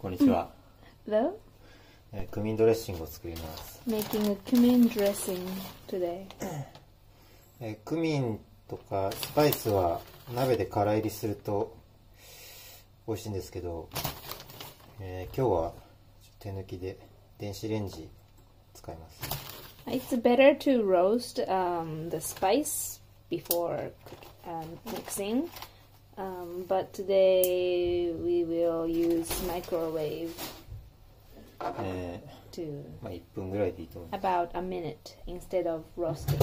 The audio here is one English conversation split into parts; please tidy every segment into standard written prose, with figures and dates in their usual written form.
こんにちは。Hello? クミンドレッシングを作ります。Making a cumin dressing today. クミンとかスパイスは鍋で空入りすると美味しいんですけど、今日は手抜きで電子レンジ使います。It's better to roast the spice before mixing, but today we will use microwave to まあ1分ぐらいでいいと思います。 about a minute instead of roasting.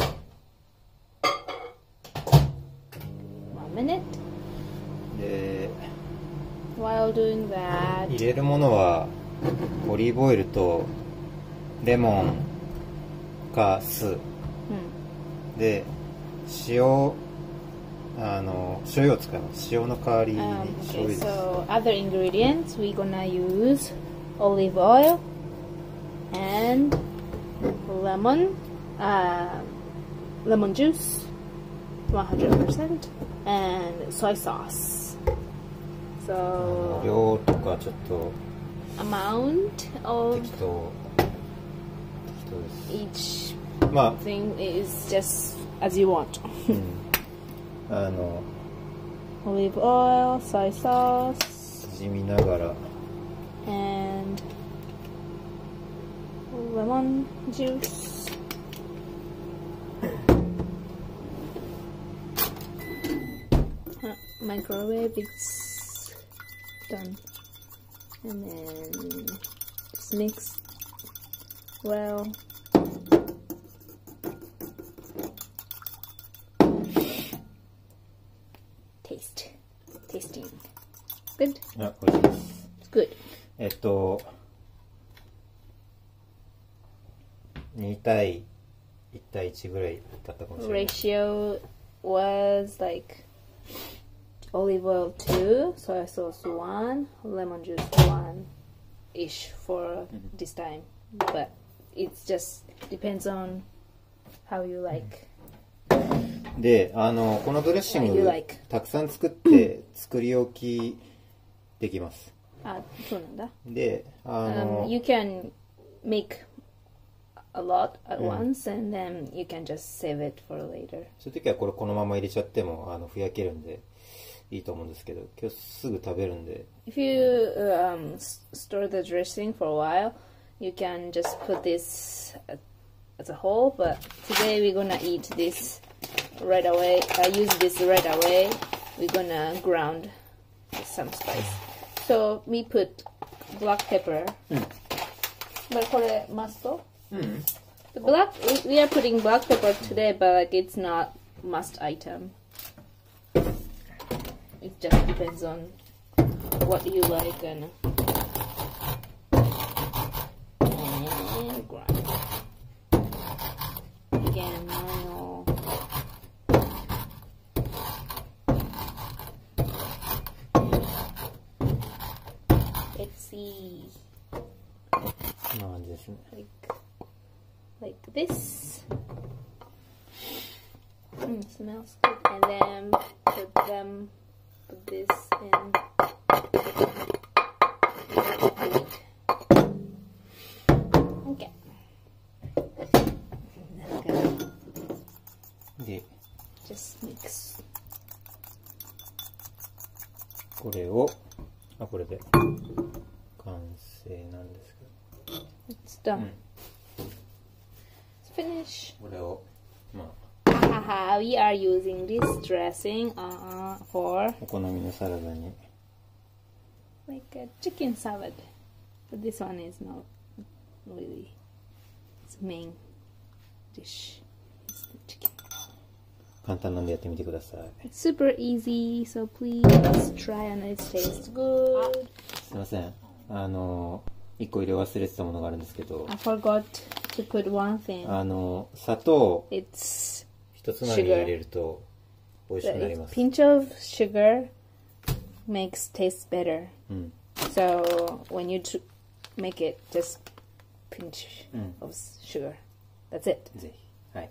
1 minute. で、While doing that, 入れるものはオリーブオイルとレモンか酢で、醤油を使います。塩の代わりに醤 okay, 油です。 so other ingredients, we're gonna use olive oil and lemon juice 100% and soy sauce. So 量とかちょっと amount of 適当です。 each まあ thing is just as you want. olive oil, soy sauce, 地味ながら and lemon juice. Microwave, it's done. And then just mix well. Tasting. Good? あ、美味しいです。 It's good. 2対1対1ぐらいだったかもしれない。 Ratio was like olive oil 2, soy sauce 1, lemon juice 1-ish for this time. But it just depends on how you like. で、このドレッシン You グ like. たくさん作って作り置きできます。そうなんだ。で、you can make a lot at once and then you can just save it for later. そういう時はこれこのまま入れちゃってもふやけるんでいいと思うんですけど、今日すぐ食べるんで。 If you store the dressing for a while, you can just put this as a whole, but today we're gonna eat this right away. Use this right away. We're gonna ground some spice. So we put black pepper. But これ must? The black, we are putting black pepper today, but like it's not must item. It just depends on what you like and grind. Again, manual. Let's see. こんな感じですね。Like this. Smells good. And then put this in. Okay. で、 Just mix. これをこれで完成なんですけど。 It's done. Let's finish. これをWe are using this dressing for お好みのサラダに like a chicken salad. But this one is not really its main dish. It's the chicken. 簡単なんでやってみてください。 It's super easy, so please try and it tastes good. すいません。1個入れ忘れてたものがあるんですけど、 I forgot to put one thing. 砂糖 It's 一つまみ入れると美味しくなります。 pinch of sugar makes taste better. So when you make it, just pinch of sugar. That's it. ぜひ。はい。